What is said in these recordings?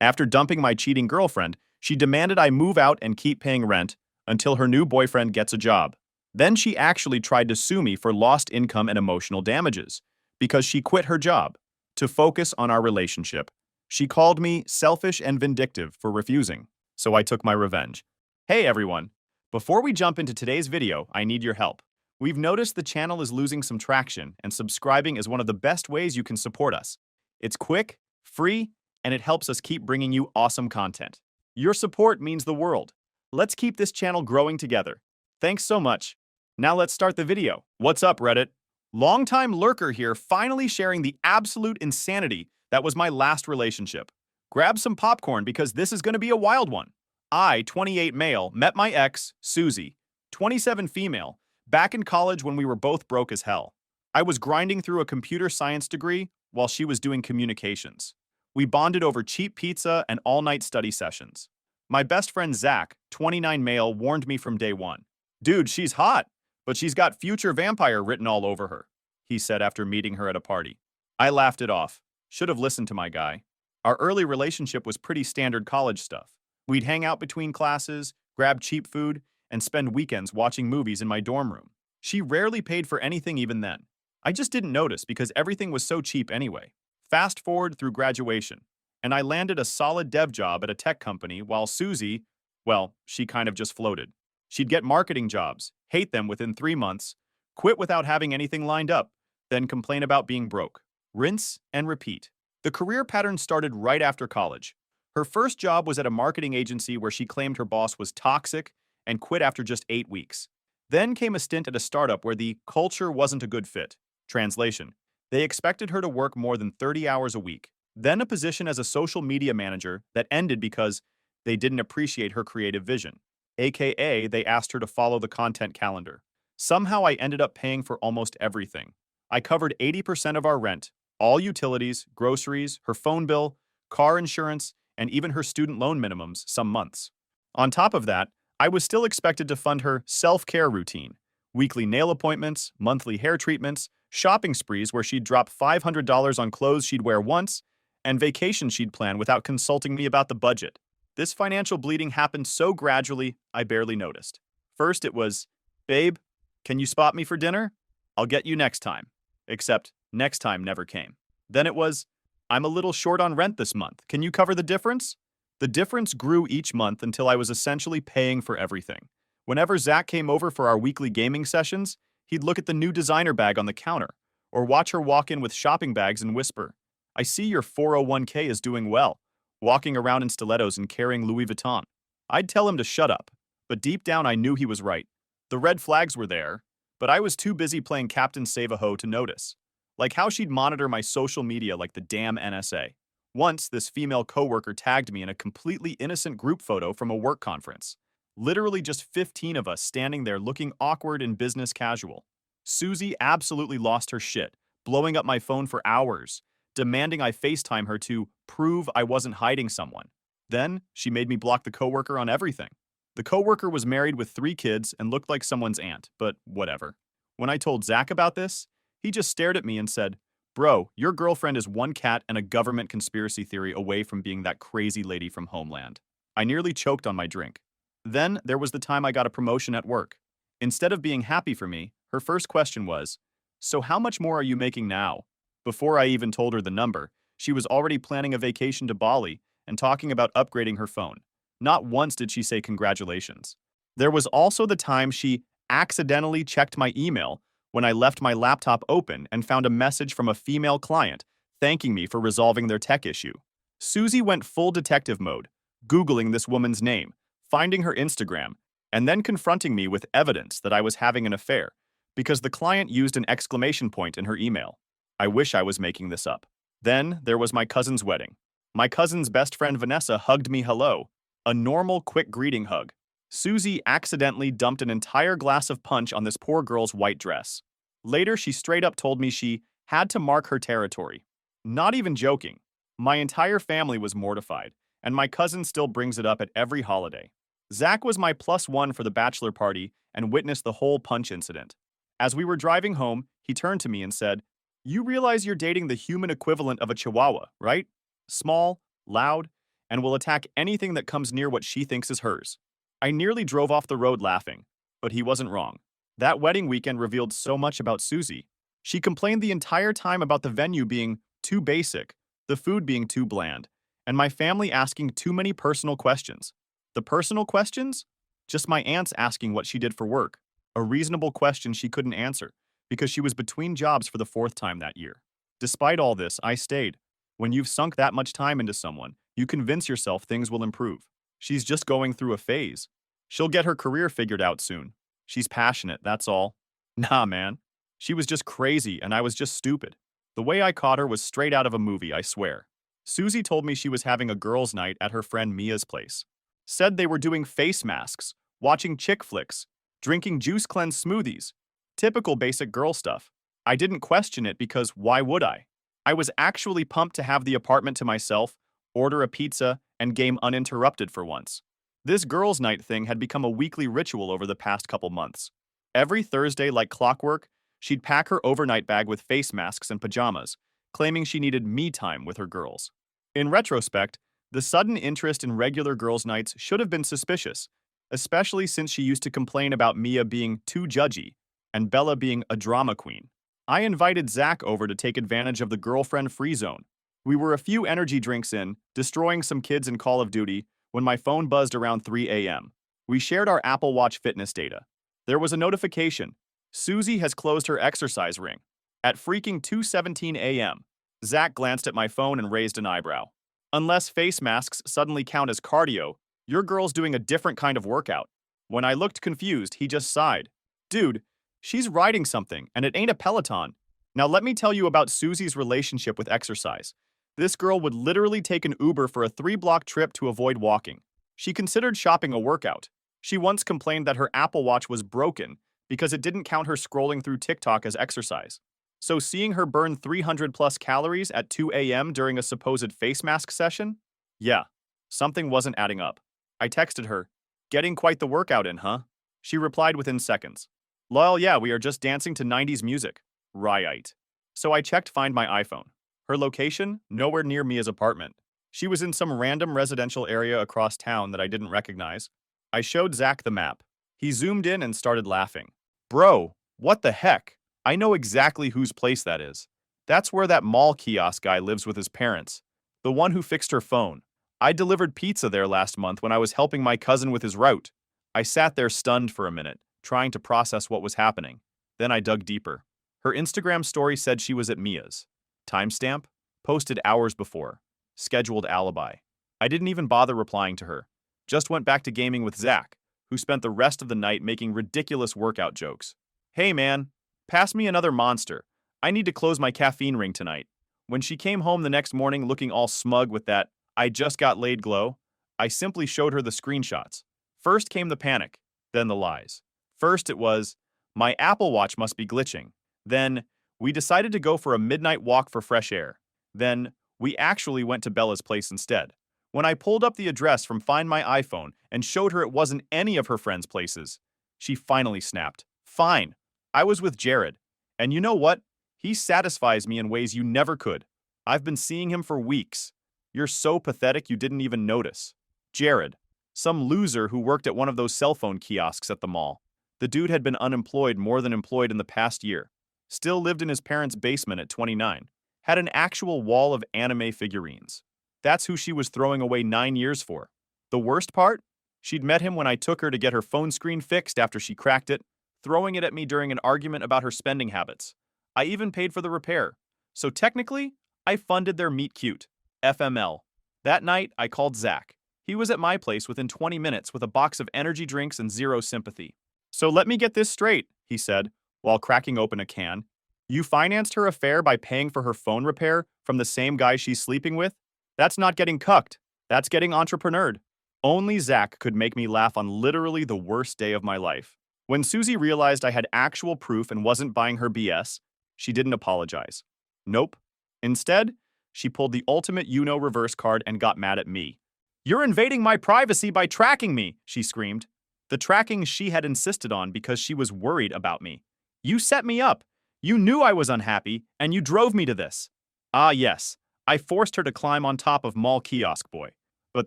After dumping my cheating girlfriend, she demanded I move out and keep paying rent until her new boyfriend gets a job. Then she actually tried to sue me for lost income and emotional damages because she quit her job to focus on our relationship. She called me selfish and vindictive for refusing, so I took my revenge. Hey everyone! Before we jump into today's video, I need your help. We've noticed the channel is losing some traction, and subscribing is one of the best ways you can support us. It's quick, free, and it helps us keep bringing you awesome content. Your support means the world. Let's keep this channel growing together. Thanks so much. Now let's start the video. What's up, Reddit? Longtime lurker here, finally sharing the absolute insanity that was my last relationship. Grab some popcorn because this is going to be a wild one. I, 28 male, met my ex, Susie, 27 female, back in college when we were both broke as hell. I was grinding through a computer science degree while she was doing communications. We bonded over cheap pizza and all-night study sessions. My best friend Zach, 29 male, warned me from day one. Dude, she's hot, but she's got future vampire written all over her, he said after meeting her at a party. I laughed it off. Should have listened to my guy. Our early relationship was pretty standard college stuff. We'd hang out between classes, grab cheap food, and spend weekends watching movies in my dorm room. She rarely paid for anything even then. I just didn't notice because everything was so cheap anyway. Fast forward through graduation, and I landed a solid dev job at a tech company while Susie, well, she kind of just floated. She'd get marketing jobs, hate them within 3 months, quit without having anything lined up, then complain about being broke. Rinse and repeat. The career pattern started right after college. Her first job was at a marketing agency where she claimed her boss was toxic and quit after just 8 weeks. Then came a stint at a startup where the culture wasn't a good fit. Translation: they expected her to work more than 30 hours a week. Then a position as a social media manager that ended because they didn't appreciate her creative vision. AKA, they asked her to follow the content calendar. Somehow I ended up paying for almost everything. I covered 80% of our rent, all utilities, groceries, her phone bill, car insurance, and even her student loan minimums some months. On top of that, I was still expected to fund her self-care routine, weekly nail appointments, monthly hair treatments, shopping sprees where she'd drop $500 on clothes she'd wear once, and vacations she'd plan without consulting me about the budget. This financial bleeding happened so gradually, I barely noticed. First it was, babe, can you spot me for dinner? I'll get you next time. Except, next time never came. Then it was, I'm a little short on rent this month. Can you cover the difference? The difference grew each month until I was essentially paying for everything. Whenever Zach came over for our weekly gaming sessions, he'd look at the new designer bag on the counter, or watch her walk in with shopping bags and whisper, I see your 401k is doing well, walking around in stilettos and carrying Louis Vuitton. I'd tell him to shut up, but deep down I knew he was right. The red flags were there, but I was too busy playing Captain Save-A-Ho to notice. Like how she'd monitor my social media like the damn NSA. Once, this female coworker tagged me in a completely innocent group photo from a work conference. Literally just 15 of us standing there looking awkward and business casual. Susie absolutely lost her shit, blowing up my phone for hours, demanding I FaceTime her to prove I wasn't hiding someone. Then, she made me block the coworker on everything. The coworker was married with 3 kids and looked like someone's aunt, but whatever. When I told Zach about this, he just stared at me and said, Bro, your girlfriend is one cat and a government conspiracy theory away from being that crazy lady from Homeland. I nearly choked on my drink. Then there was the time I got a promotion at work. Instead of being happy for me, her first question was, So how much more are you making now? Before I even told her the number, she was already planning a vacation to Bali and talking about upgrading her phone. Not once did she say congratulations. There was also the time she accidentally checked my email when I left my laptop open and found a message from a female client thanking me for resolving their tech issue. Susie went full detective mode, Googling this woman's name, finding her Instagram, and then confronting me with evidence that I was having an affair because the client used an exclamation point in her email. I wish I was making this up. Then there was my cousin's wedding. My cousin's best friend Vanessa hugged me hello, a normal quick greeting hug. Susie accidentally dumped an entire glass of punch on this poor girl's white dress. Later, she straight up told me she had to mark her territory. Not even joking. My entire family was mortified, and my cousin still brings it up at every holiday. Zach was my +1 for the bachelor party and witnessed the whole punch incident. As we were driving home, he turned to me and said, You realize you're dating the human equivalent of a chihuahua, right? Small, loud, and will attack anything that comes near what she thinks is hers. I nearly drove off the road laughing, but he wasn't wrong. That wedding weekend revealed so much about Susie. She complained the entire time about the venue being too basic, the food being too bland, and my family asking too many personal questions. The personal questions? Just my aunts asking what she did for work. A reasonable question she couldn't answer, because she was between jobs for the fourth time that year. Despite all this, I stayed. When you've sunk that much time into someone, you convince yourself things will improve. She's just going through a phase. She'll get her career figured out soon. She's passionate, that's all. Nah, man. She was just crazy and I was just stupid. The way I caught her was straight out of a movie, I swear. Susie told me she was having a girls' night at her friend Mia's place. Said they were doing face masks, watching chick flicks, drinking juice cleanse smoothies. Typical basic girl stuff. I didn't question it because why would I? I was actually pumped to have the apartment to myself, order a pizza, and game uninterrupted for once. This girls' night thing had become a weekly ritual over the past couple months. Every Thursday, like clockwork, she'd pack her overnight bag with face masks and pajamas, claiming she needed me time with her girls. In retrospect, the sudden interest in regular girls' nights should have been suspicious, especially since she used to complain about Mia being too judgy and Bella being a drama queen. I invited Zach over to take advantage of the girlfriend-free zone. We were a few energy drinks in, destroying some kids in Call of Duty, when my phone buzzed around 3 a.m. We shared our Apple Watch fitness data. There was a notification. Susie has closed her exercise ring. At freaking 2:17 a.m., Zach glanced at my phone and raised an eyebrow. Unless face masks suddenly count as cardio, your girl's doing a different kind of workout. When I looked confused, he just sighed. Dude, she's riding something, and it ain't a Peloton. Now let me tell you about Susie's relationship with exercise. This girl would literally take an Uber for a 3-block trip to avoid walking. She considered shopping a workout. She once complained that her Apple Watch was broken because it didn't count her scrolling through TikTok as exercise. So seeing her burn 300 plus calories at 2 a.m. during a supposed face mask session? Yeah, something wasn't adding up. I texted her, "Getting quite the workout in, huh?" She replied within seconds. "Lol, yeah, we are just dancing to 90s music." Right. So I checked Find My iPhone. Her location? Nowhere near Mia's apartment. She was in some random residential area across town that I didn't recognize. I showed Zach the map. He zoomed in and started laughing. Bro, what the heck? I know exactly whose place that is. That's where that mall kiosk guy lives with his parents. The one who fixed her phone. I delivered pizza there last month when I was helping my cousin with his route. I sat there stunned for a minute, trying to process what was happening. Then I dug deeper. Her Instagram story said she was at Mia's. Timestamp? Posted hours before. Scheduled alibi. I didn't even bother replying to her. Just went back to gaming with Zach, who spent the rest of the night making ridiculous workout jokes. Hey man, pass me another Monster. I need to close my caffeine ring tonight. When she came home the next morning looking all smug with that "I just got laid" glow, I simply showed her the screenshots. First came the panic, then the lies. First it was, "My Apple Watch must be glitching." Then, "We decided to go for a midnight walk for fresh air." Then, "We actually went to Bella's place instead." When I pulled up the address from Find My iPhone and showed her it wasn't any of her friends' places, she finally snapped. Fine, I was with Jared. And you know what? He satisfies me in ways you never could. I've been seeing him for weeks. You're so pathetic you didn't even notice. Jared, some loser who worked at one of those cell phone kiosks at the mall. The dude had been unemployed more than employed in the past year. Still lived in his parents' basement at 29. Had an actual wall of anime figurines. That's who she was throwing away 9 years for. The worst part? She'd met him when I took her to get her phone screen fixed after she cracked it, throwing it at me during an argument about her spending habits. I even paid for the repair. So technically, I funded their meet cute. FML. That night, I called Zach. He was at my place within 20 minutes with a box of energy drinks and zero sympathy. So let me get this straight, he said, while cracking open a can. You financed her affair by paying for her phone repair from the same guy she's sleeping with? That's not getting cucked. That's getting entrepreneured. Only Zach could make me laugh on literally the worst day of my life. When Susie realized I had actual proof and wasn't buying her BS, she didn't apologize. Nope. Instead, she pulled the ultimate you-know reverse card and got mad at me. You're invading my privacy by tracking me, she screamed. The tracking she had insisted on because she was worried about me. You set me up. You knew I was unhappy, and you drove me to this. Ah, yes. I forced her to climb on top of mall kiosk boy. But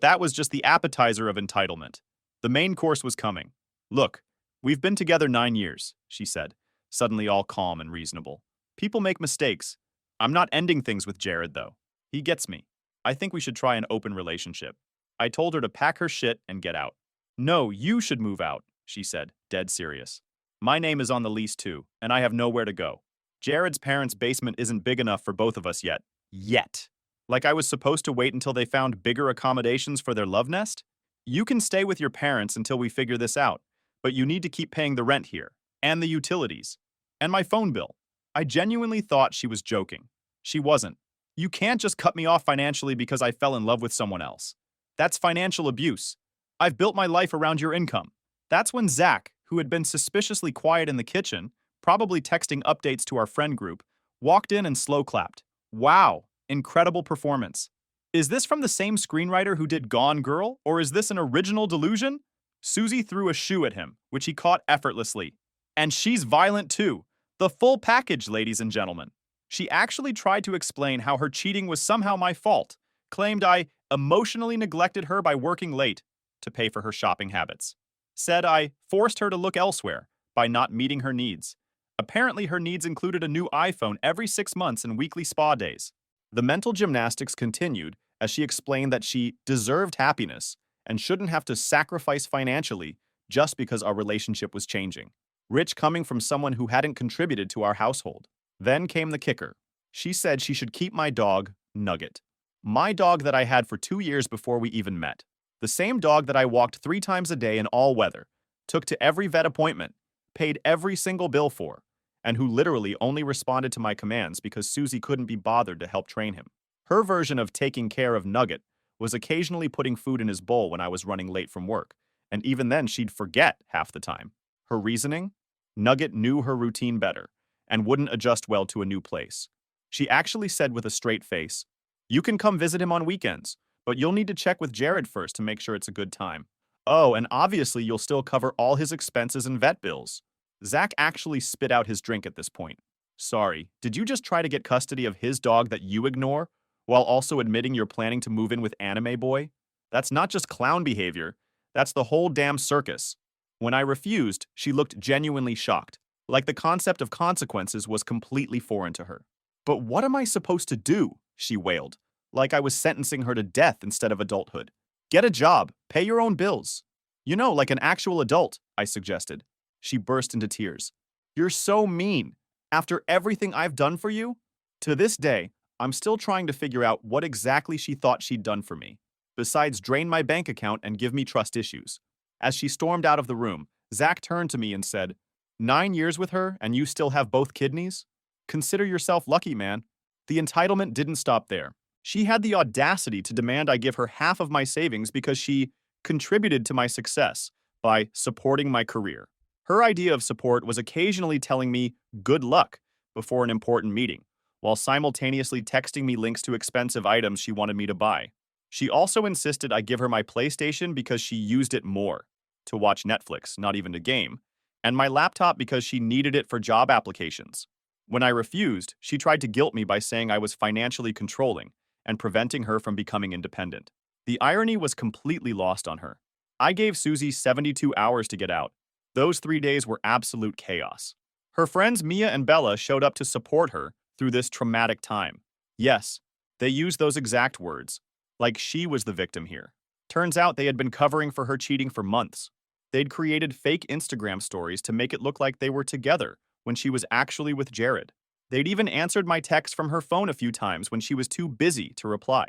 that was just the appetizer of entitlement. The main course was coming. Look, we've been together 9 years, she said, suddenly all calm and reasonable. People make mistakes. I'm not ending things with Jared, though. He gets me. I think we should try an open relationship. I told her to pack her shit and get out. No, you should move out, she said, dead serious. My name is on the lease too, and I have nowhere to go. Jared's parents' basement isn't big enough for both of us yet. Yet. Like I was supposed to wait until they found bigger accommodations for their love nest? You can stay with your parents until we figure this out, but you need to keep paying the rent here, and the utilities, and my phone bill. I genuinely thought she was joking. She wasn't. You can't just cut me off financially because I fell in love with someone else. That's financial abuse. I've built my life around your income. That's when Zach, who had been suspiciously quiet in the kitchen, probably texting updates to our friend group, walked in and slow clapped. Wow, incredible performance. Is this from the same screenwriter who did Gone Girl, or is this an original delusion? Susie threw a shoe at him, which he caught effortlessly. And she's violent too. The full package, ladies and gentlemen. She actually tried to explain how her cheating was somehow my fault, claimed I emotionally neglected her by working late to pay for her shopping habits. Said I forced her to look elsewhere by not meeting her needs. Apparently, her needs included a new iPhone every 6 months and weekly spa days. The mental gymnastics continued as she explained that she deserved happiness and shouldn't have to sacrifice financially just because our relationship was changing. Rich coming from someone who hadn't contributed to our household. Then came the kicker. She said she should keep my dog, Nugget. My dog that I had for 2 years before we even met. The same dog that I walked 3 times a day in all weather, took to every vet appointment, paid every single bill for, and who literally only responded to my commands because Susie couldn't be bothered to help train him. Her version of taking care of Nugget was occasionally putting food in his bowl when I was running late from work, and even then she'd forget half the time. Her reasoning? Nugget knew her routine better and wouldn't adjust well to a new place. She actually said with a straight face, "You can come visit him on weekends, but you'll need to check with Jared first to make sure it's a good time. Oh, and obviously you'll still cover all his expenses and vet bills." Zach actually spit out his drink at this point. Sorry, did you just try to get custody of his dog that you ignore, while also admitting you're planning to move in with Anime Boy? That's not just clown behavior, that's the whole damn circus. When I refused, she looked genuinely shocked, like the concept of consequences was completely foreign to her. But what am I supposed to do? She wailed, like I was sentencing her to death instead of adulthood. Get a job, pay your own bills. You know, like an actual adult, I suggested. She burst into tears. You're so mean. After everything I've done for you? To this day, I'm still trying to figure out what exactly she thought she'd done for me, besides drain my bank account and give me trust issues. As she stormed out of the room, Zach turned to me and said, 9 years with her and you still have both kidneys? Consider yourself lucky, man. The entitlement didn't stop there. She had the audacity to demand I give her half of my savings because she contributed to my success by supporting my career. Her idea of support was occasionally telling me good luck before an important meeting, while simultaneously texting me links to expensive items she wanted me to buy. She also insisted I give her my PlayStation because she used it more, to watch Netflix, not even to game, and my laptop because she needed it for job applications. When I refused, she tried to guilt me by saying I was financially controlling and preventing her from becoming independent. The irony was completely lost on her. I gave Susie 72 hours to get out. Those 3 days were absolute chaos. Her friends Mia and Bella showed up to support her through this traumatic time. Yes, they used those exact words, like she was the victim here. Turns out they had been covering for her cheating for months. They'd created fake Instagram stories to make it look like they were together when she was actually with Jared. They'd even answered my text from her phone a few times when she was too busy to reply.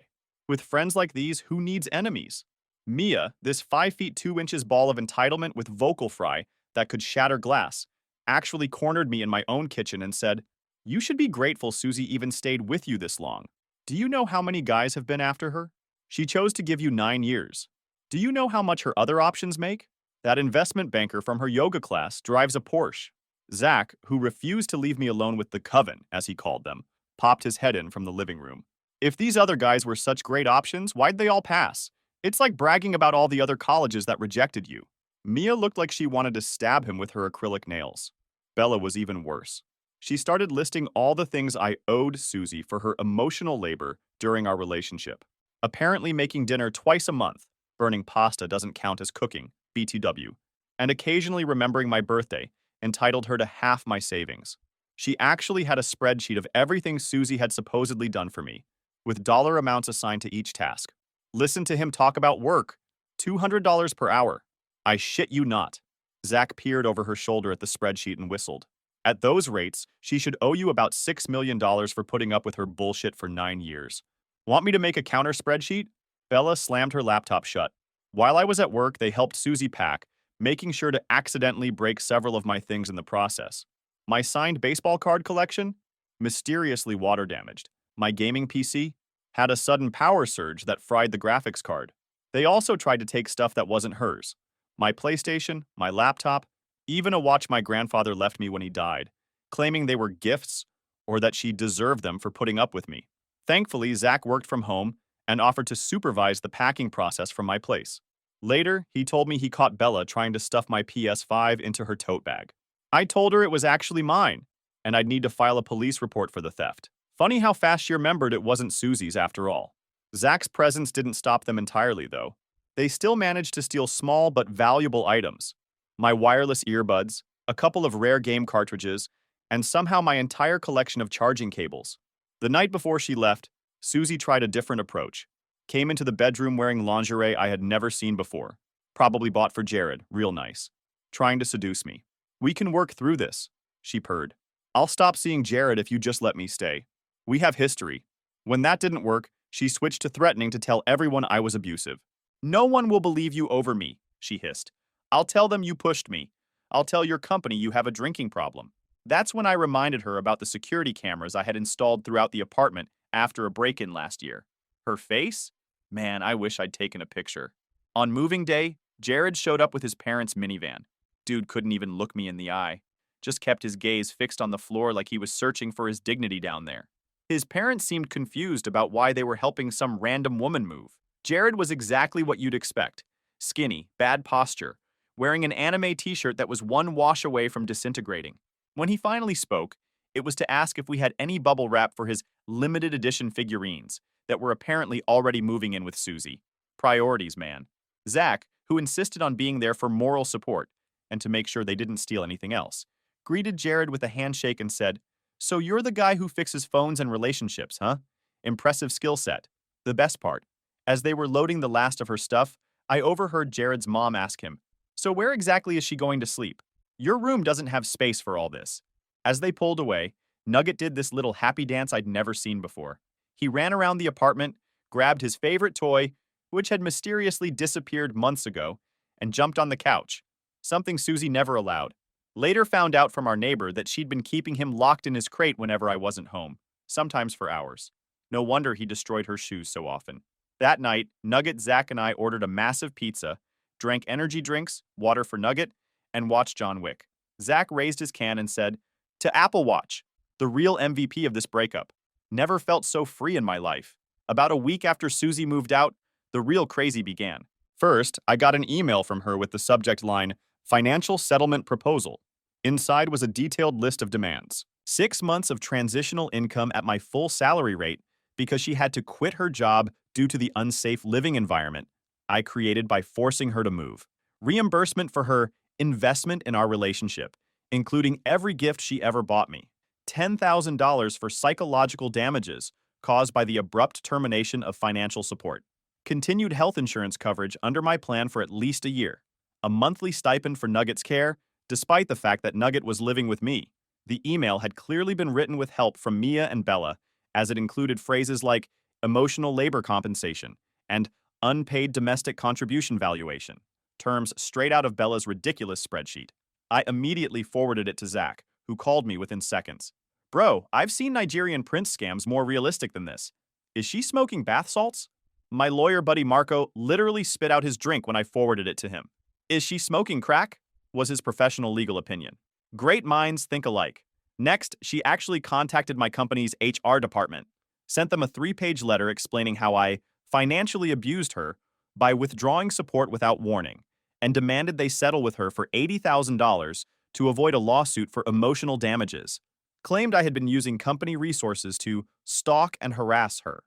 With friends like these, who needs enemies? Mia, this 5 feet 2 inches ball of entitlement with vocal fry that could shatter glass, actually cornered me in my own kitchen and said, "You should be grateful Susie even stayed with you this long. Do you know how many guys have been after her? She chose to give you 9 years. Do you know how much her other options make? That investment banker from her yoga class drives a Porsche." Zach, who refused to leave me alone with the coven, as he called them, popped his head in from the living room. If these other guys were such great options, why'd they all pass? It's like bragging about all the other colleges that rejected you. Mia looked like she wanted to stab him with her acrylic nails. Bella was even worse. She started listing all the things I owed Susie for her emotional labor during our relationship. apparently making dinner twice a month, burning pasta doesn't count as cooking, BTW, and occasionally remembering my birthday, entitled her to half my savings. She actually had a spreadsheet of everything Susie had supposedly done for me, with dollar amounts assigned to each task. Listen to him talk about work. $200 per hour. I shit you not. Zach peered over her shoulder at the spreadsheet and whistled. At those rates, she should owe you about $6 million for putting up with her bullshit for 9 years. Want me to make a counter spreadsheet? Bella slammed her laptop shut. While I was at work, they helped Susie pack, making sure to accidentally break several of my things in the process. My signed baseball card collection? Mysteriously water damaged. My gaming PC? Had a sudden power surge that fried the graphics card. They also tried to take stuff that wasn't hers. My PlayStation, my laptop, even a watch my grandfather left me when he died, claiming they were gifts or that she deserved them for putting up with me. Thankfully, Zach worked from home and offered to supervise the packing process from my place. Later, he told me he caught Bella trying to stuff my PS5 into her tote bag. I told her it was actually mine, and I'd need to file a police report for the theft. Funny how fast she remembered it wasn't Susie's after all. Zach's presence didn't stop them entirely, though. They still managed to steal small but valuable items. My wireless earbuds, a couple of rare game cartridges, and somehow my entire collection of charging cables. The night before she left, Susie tried a different approach. Came into the bedroom wearing lingerie I had never seen before. Probably bought for Jared, real nice. Trying to seduce me. We can work through this, she purred. I'll stop seeing Jared if you just let me stay. We have history. When that didn't work, she switched to threatening to tell everyone I was abusive. No one will believe you over me, she hissed. I'll tell them you pushed me. I'll tell your company you have a drinking problem. That's when I reminded her about the security cameras I had installed throughout the apartment after a break-in last year. Her face? Man, I wish I'd taken a picture. On moving day, Jared showed up with his parents' minivan. Dude couldn't even look me in the eye. Just kept his gaze fixed on the floor like he was searching for his dignity down there. His parents seemed confused about why they were helping some random woman move. Jared was exactly what you'd expect. Skinny, bad posture, wearing an anime t-shirt that was one wash away from disintegrating. When he finally spoke, it was to ask if we had any bubble wrap for his limited edition figurines that were apparently already moving in with Susie. Priorities, man. Zach, who insisted on being there for moral support and to make sure they didn't steal anything else, greeted Jared with a handshake and said, "So you're the guy who fixes phones and relationships, huh? Impressive skill set." The best part, as they were loading the last of her stuff, I overheard Jared's mom ask him, "So where exactly is she going to sleep? Your room doesn't have space for all this." As they pulled away, Nugget did this little happy dance I'd never seen before. He ran around the apartment, grabbed his favorite toy, which had mysteriously disappeared months ago, and jumped on the couch, something Susie never allowed. Later found out from our neighbor that she'd been keeping him locked in his crate whenever I wasn't home, sometimes for hours. No wonder he destroyed her shoes so often. That night, Nugget, Zach, and I ordered a massive pizza, drank energy drinks, water for Nugget, and watched John Wick. Zach raised his can and said, "To Apple Watch, the real MVP of this breakup. Never felt so free in my life." About a week after Susie moved out, the real crazy began. First, I got an email from her with the subject line, "Financial Settlement Proposal." Inside was a detailed list of demands. 6 months of transitional income at my full salary rate because she had to quit her job due to the unsafe living environment I created by forcing her to move. Reimbursement for her investment in our relationship, including every gift she ever bought me. $10,000 for psychological damages caused by the abrupt termination of financial support. Continued health insurance coverage under my plan for at least a year. A monthly stipend for Nugget's care, despite the fact that Nugget was living with me. The email had clearly been written with help from Mia and Bella, as it included phrases like emotional labor compensation and unpaid domestic contribution valuation, terms straight out of Bella's ridiculous spreadsheet. I immediately forwarded it to Zach, who called me within seconds. "Bro, I've seen Nigerian prince scams more realistic than this. Is she smoking bath salts?" My lawyer buddy Marco literally spit out his drink when I forwarded it to him. "Is she smoking crack?" was his professional legal opinion. Great minds think alike. Next, she actually contacted my company's HR department, sent them a 3-page letter explaining how I financially abused her by withdrawing support without warning, and demanded they settle with her for $80,000 to avoid a lawsuit for emotional damages. Claimed I had been using company resources to stalk and harass her.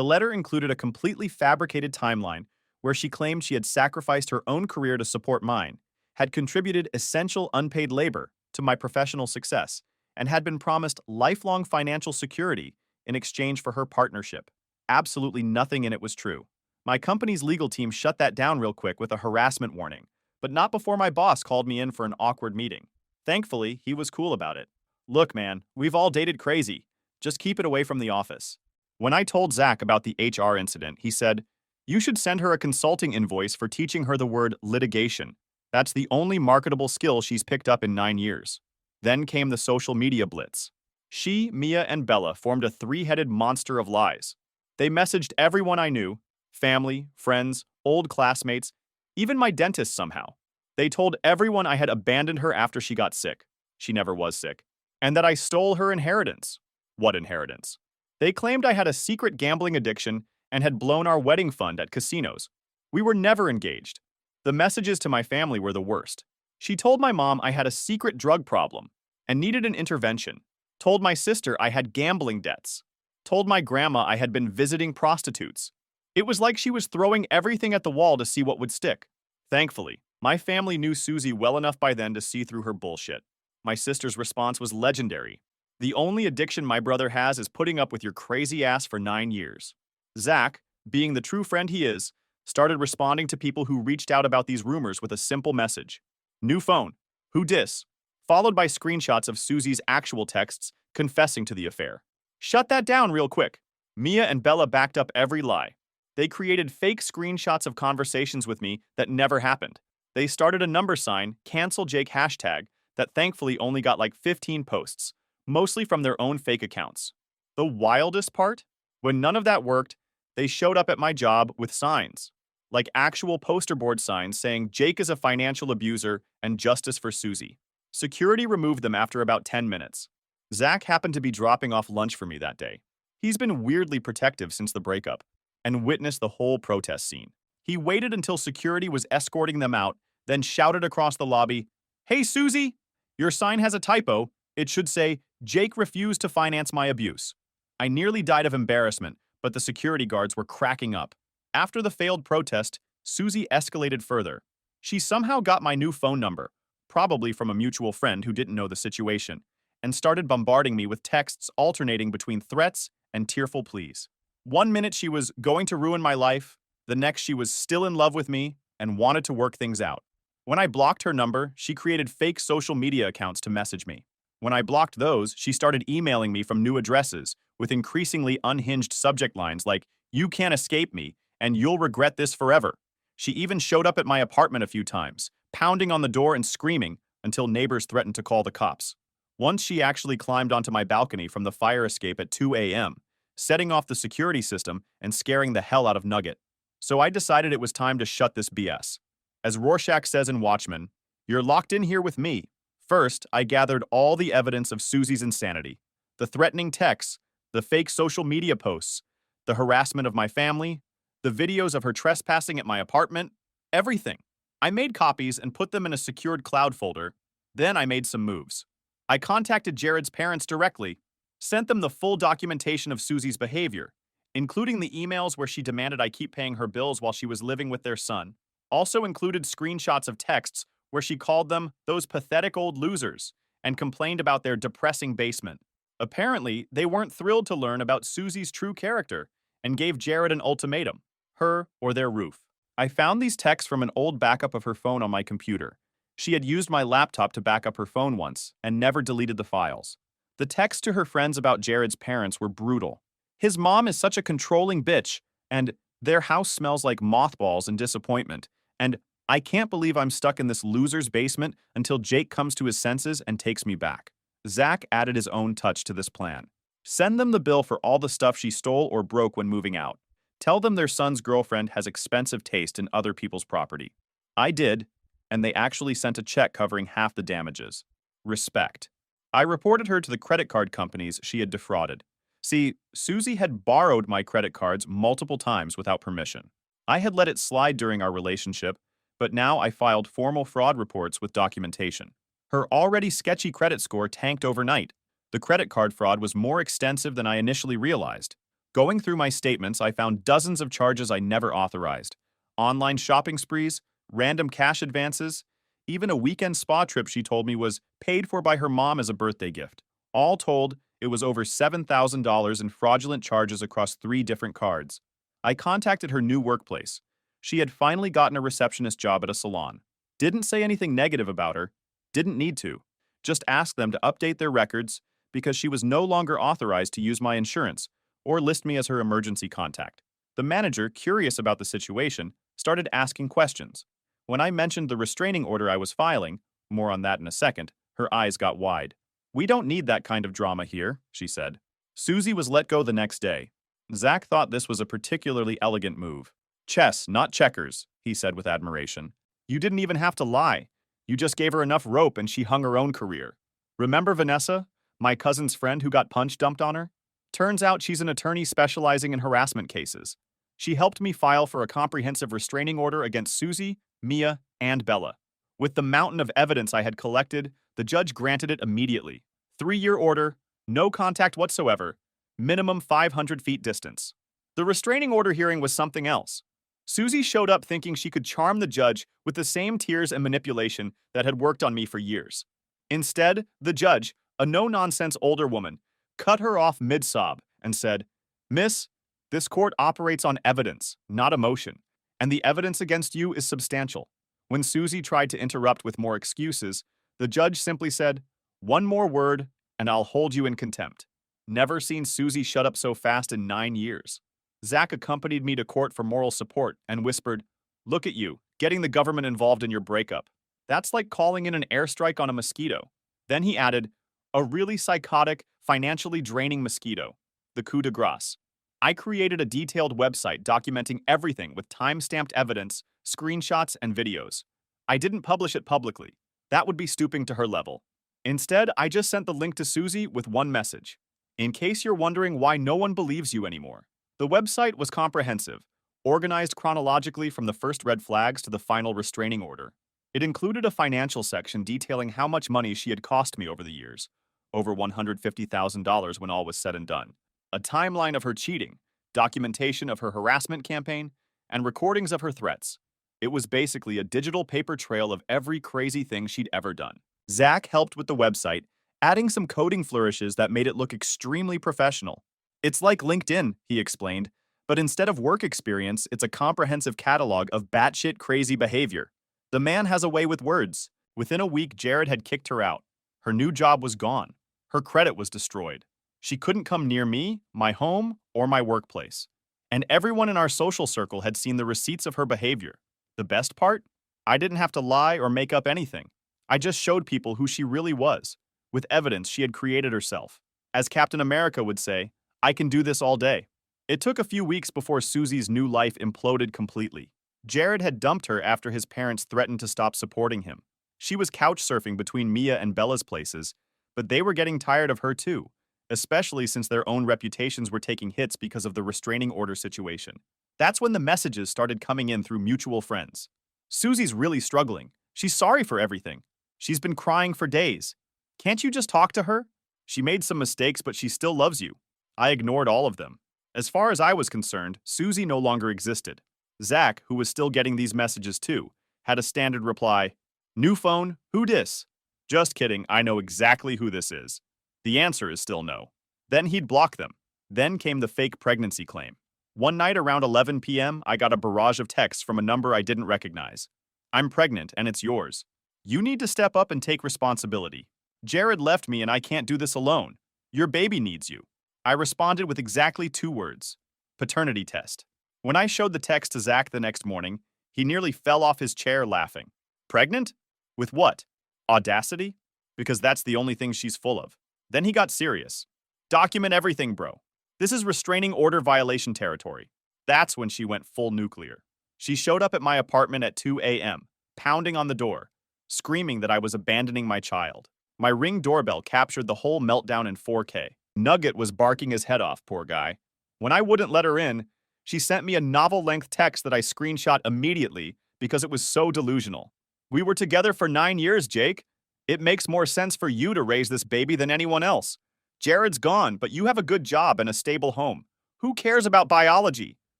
The letter included a completely fabricated timeline where she claimed she had sacrificed her own career to support mine, had contributed essential unpaid labor to my professional success, and had been promised lifelong financial security in exchange for her partnership. Absolutely nothing in it was true. My company's legal team shut that down real quick with a harassment warning, but not before my boss called me in for an awkward meeting. Thankfully, he was cool about it. Look, man, we've all dated crazy. Just keep it away from the office. When I told Zach about the HR incident, he said, "You should send her a consulting invoice for teaching her the word litigation. That's the only marketable skill she's picked up in 9 years." Then came the social media blitz. She, Mia, and Bella formed a three-headed monster of lies. They messaged everyone I knew, family, friends, old classmates, even my dentist somehow. They told everyone I had abandoned her after she got sick. She never was sick. And that I stole her inheritance. What inheritance? They claimed I had a secret gambling addiction and had blown our wedding fund at casinos. We were never engaged. The messages to my family were the worst. She told my mom I had a secret drug problem and needed an intervention. Told my sister I had gambling debts. Told my grandma I had been visiting prostitutes. It was like she was throwing everything at the wall to see what would stick. Thankfully, my family knew Susie well enough by then to see through her bullshit. My sister's response was legendary. "The only addiction my brother has is putting up with your crazy ass for 9 years." Zach, being the true friend he is, started responding to people who reached out about these rumors with a simple message. "New phone. Who dis?" Followed by screenshots of Susie's actual texts confessing to the affair. Shut that down real quick. Mia and Bella backed up every lie. They created fake screenshots of conversations with me that never happened. They started a number sign, cancel Jake hashtag, that thankfully only got like 15 posts, mostly from their own fake accounts. The wildest part? When none of that worked, they showed up at my job with signs, like actual poster board signs saying Jake is a financial abuser and justice for Susie. Security removed them after about 10 minutes. Zach happened to be dropping off lunch for me that day. He's been weirdly protective since the breakup and witnessed the whole protest scene. He waited until security was escorting them out, then shouted across the lobby, "Hey, Susie, your sign has a typo. It should say, Jake refused to finance my abuse." I nearly died of embarrassment, but the security guards were cracking up. After the failed protest, Susie escalated further. She somehow got my new phone number, probably from a mutual friend who didn't know the situation, and started bombarding me with texts alternating between threats and tearful pleas. One minute she was going to ruin my life, the next she was still in love with me and wanted to work things out. When I blocked her number, she created fake social media accounts to message me. When I blocked those, she started emailing me from new addresses with increasingly unhinged subject lines like, "You can't escape me," and "You'll regret this forever." She even showed up at my apartment a few times, pounding on the door and screaming until neighbors threatened to call the cops. Once she actually climbed onto my balcony from the fire escape at 2 a.m., setting off the security system and scaring the hell out of Nugget. So I decided it was time to shut this BS. As Rorschach says in Watchmen, "You're locked in here with me." First, I gathered all the evidence of Susie's insanity. The threatening texts, the fake social media posts, the harassment of my family, the videos of her trespassing at my apartment, everything. I made copies and put them in a secured cloud folder. Then I made some moves. I contacted Jared's parents directly, sent them the full documentation of Susie's behavior, including the emails where she demanded I keep paying her bills while she was living with their son. Also included screenshots of texts where she called them those pathetic old losers and complained about their depressing basement. Apparently, they weren't thrilled to learn about Susie's true character and gave Jared an ultimatum, her or their roof. I found these texts from an old backup of her phone on my computer. She had used my laptop to back up her phone once and never deleted the files. The texts to her friends about Jared's parents were brutal. "His mom is such a controlling bitch," and "their house smells like mothballs and disappointment," and "I can't believe I'm stuck in this loser's basement until Jake comes to his senses and takes me back." Zach added his own touch to this plan. Send them the bill for all the stuff she stole or broke when moving out. Tell them their son's girlfriend has expensive taste in other people's property. I did, and they actually sent a check covering half the damages. Respect. I reported her to the credit card companies she had defrauded. See, Susie had borrowed my credit cards multiple times without permission. I had let it slide during our relationship, but now I filed formal fraud reports with documentation. Her already sketchy credit score tanked overnight. The credit card fraud was more extensive than I initially realized. Going through my statements, I found dozens of charges I never authorized. Online shopping sprees, random cash advances, even a weekend spa trip she told me was paid for by her mom as a birthday gift. All told, it was over $7,000 in fraudulent charges across 3 different cards. I contacted her new workplace. She had finally gotten a receptionist job at a salon. Didn't say anything negative about her. Didn't need to. Just asked them to update their records because she was no longer authorized to use my insurance or list me as her emergency contact. The manager, curious about the situation, started asking questions. When I mentioned the restraining order I was filing, more on that in a second, her eyes got wide. "We don't need that kind of drama here," she said. Susie was let go the next day. Zach thought this was a particularly elegant move. "Chess, not checkers," he said with admiration. "You didn't even have to lie. You just gave her enough rope and she hung her own career. Remember Vanessa, my cousin's friend who got punch dumped on her? Turns out she's an attorney specializing in harassment cases. She helped me file for a comprehensive restraining order against Susie, Mia, and Bella. With the mountain of evidence I had collected, the judge granted it immediately. 3-year order, no contact whatsoever, minimum 500 feet distance. The restraining order hearing was something else. Susie showed up thinking she could charm the judge with the same tears and manipulation that had worked on me for years. Instead, the judge, a no-nonsense older woman, cut her off mid-sob and said, "Miss, this court operates on evidence, not emotion, and the evidence against you is substantial." When Susie tried to interrupt with more excuses, the judge simply said, "One more word, and I'll hold you in contempt." Never seen Susie shut up so fast in 9 years. Zach accompanied me to court for moral support and whispered, "Look at you, getting the government involved in your breakup. That's like calling in an airstrike on a mosquito." Then he added, "A really psychotic, financially draining mosquito. The coup de grace." I created a detailed website documenting everything with time-stamped evidence, screenshots, and videos. I didn't publish it publicly. That would be stooping to her level. Instead, I just sent the link to Susie with one message. In case you're wondering why no one believes you anymore. The website was comprehensive, organized chronologically from the first red flags to the final restraining order. It included a financial section detailing how much money she had cost me over the years, over $150,000 when all was said and done, a timeline of her cheating, documentation of her harassment campaign, and recordings of her threats. It was basically a digital paper trail of every crazy thing she'd ever done. Zach helped with the website, adding some coding flourishes that made it look extremely professional. "It's like LinkedIn," he explained, "but instead of work experience, it's a comprehensive catalog of batshit crazy behavior." The man has a way with words. Within a week, Jared had kicked her out. Her new job was gone. Her credit was destroyed. She couldn't come near me, my home, or my workplace. And everyone in our social circle had seen the receipts of her behavior. The best part? I didn't have to lie or make up anything. I just showed people who she really was, with evidence she had created herself. As Captain America would say, "I can do this all day." It took a few weeks before Susie's new life imploded completely. Jared had dumped her after his parents threatened to stop supporting him. She was couch surfing between Mia and Bella's places, but they were getting tired of her too, especially since their own reputations were taking hits because of the restraining order situation. That's when the messages started coming in through mutual friends. "Susie's really struggling. She's sorry for everything. She's been crying for days. Can't you just talk to her? She made some mistakes, but she still loves you." I ignored all of them. As far as I was concerned, Susie no longer existed. Zach, who was still getting these messages too, had a standard reply, "New phone, who dis?" Just kidding, I know exactly who this is. The answer is still no. Then he'd block them. Then came the fake pregnancy claim. One night around 11 p.m., I got a barrage of texts from a number I didn't recognize. "I'm pregnant and it's yours. You need to step up and take responsibility. Jared left me and I can't do this alone. Your baby needs you." I responded with exactly 2 words. Paternity test. When I showed the text to Zach the next morning, he nearly fell off his chair laughing. "Pregnant? With what? Audacity? Because that's the only thing she's full of." Then he got serious. "Document everything, bro. This is restraining order violation territory." That's when she went full nuclear. She showed up at my apartment at 2 a.m., pounding on the door, screaming that I was abandoning my child. My Ring doorbell captured the whole meltdown in 4K. Nugget was barking his head off, poor guy. When I wouldn't let her in, she sent me a novel-length text that I screenshot immediately because it was so delusional. "We were together for 9 years, Jake. It makes more sense for you to raise this baby than anyone else. Jared's gone, but you have a good job and a stable home. Who cares about biology?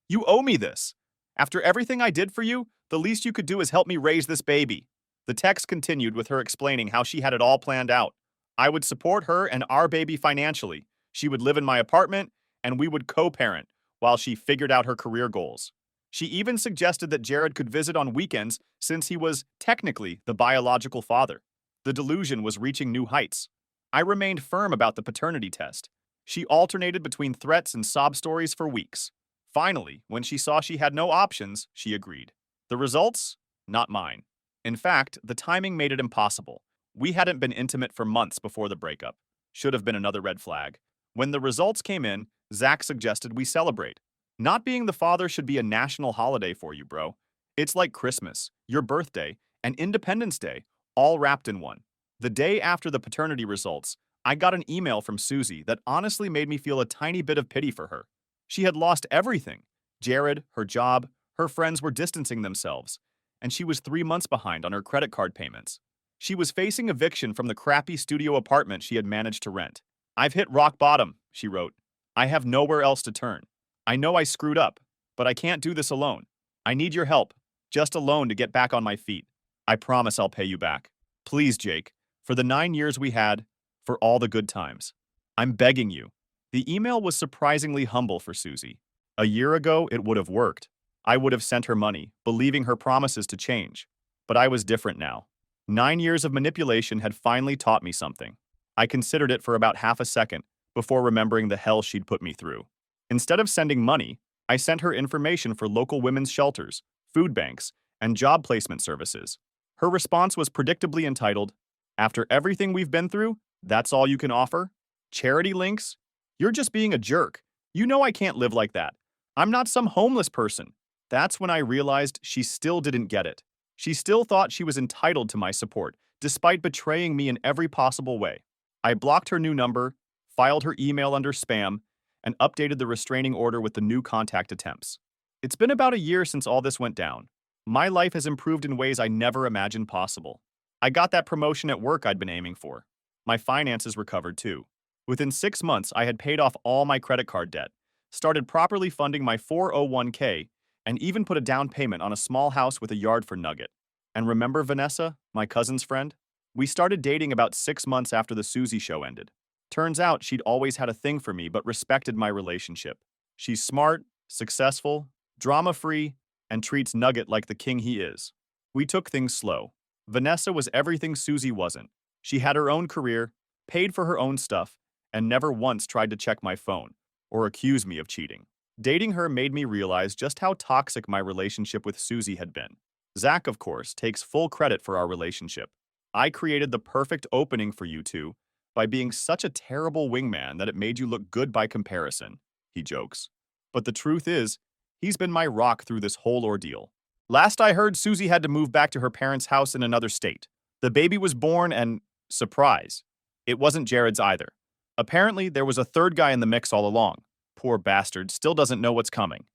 You owe me this. After everything I did for you, the least you could do is help me raise this baby. The text continued with her explaining how she had it all planned out. I would support her and our baby financially. She would live in my apartment, and we would co-parent while she figured out her career goals. She even suggested that Jared could visit on weekends since he was technically the biological father. The delusion was reaching new heights. I remained firm about the paternity test. She alternated between threats and sob stories for weeks. Finally, when she saw she had no options, she agreed. The results? Not mine. In fact, the timing made it impossible. We hadn't been intimate for months before the breakup. Should have been another red flag. When the results came in, Zach suggested we celebrate. Not being the father should be a national holiday for you, bro. It's like Christmas, your birthday, and Independence Day, all wrapped in one. The day after the paternity results, I got an email from Susie that honestly made me feel a tiny bit of pity for her. She had lost everything. Jared, her job, her friends were distancing themselves, and she was 3 months behind on her credit card payments. She was facing eviction from the crappy studio apartment she had managed to rent. I've hit rock bottom, she wrote. I have nowhere else to turn. I know I screwed up, but I can't do this alone. I need your help, just a loan to get back on my feet. I promise I'll pay you back. Please, Jake, for the 9 years we had, for all the good times. I'm begging you. The email was surprisingly humble for Susie. A year ago, it would have worked. I would have sent her money, believing her promises to change. But I was different now. 9 years of manipulation had finally taught me something. I considered it for about half a second before remembering the hell she'd put me through. Instead of sending money, I sent her information for local women's shelters, food banks, and job placement services. Her response was predictably entitled, "After everything we've been through, that's all you can offer? Charity links? You're just being a jerk. You know I can't live like that. I'm not some homeless person." That's when I realized she still didn't get it. She still thought she was entitled to my support, despite betraying me in every possible way. I blocked her new number, filed her email under spam, and updated the restraining order with the new contact attempts. It's been about a year since all this went down. My life has improved in ways I never imagined possible. I got that promotion at work I'd been aiming for. My finances recovered too. Within 6 months, I had paid off all my credit card debt, started properly funding my 401k, and even put a down payment on a small house with a yard for Nugget. And remember Vanessa, my cousin's friend? We started dating about 6 months after the Susie show ended. Turns out she'd always had a thing for me but respected my relationship. She's smart, successful, drama-free, and treats Nugget like the king he is. We took things slow. Vanessa was everything Susie wasn't. She had her own career, paid for her own stuff, and never once tried to check my phone or accuse me of cheating. Dating her made me realize just how toxic my relationship with Susie had been. Zach, of course, takes full credit for our relationship. I created the perfect opening for you two by being such a terrible wingman that it made you look good by comparison, he jokes. But the truth is, he's been my rock through this whole ordeal. Last I heard, Susie had to move back to her parents' house in another state. The baby was born and, surprise, it wasn't Jared's either. Apparently, there was a third guy in the mix all along. Poor bastard still doesn't know what's coming.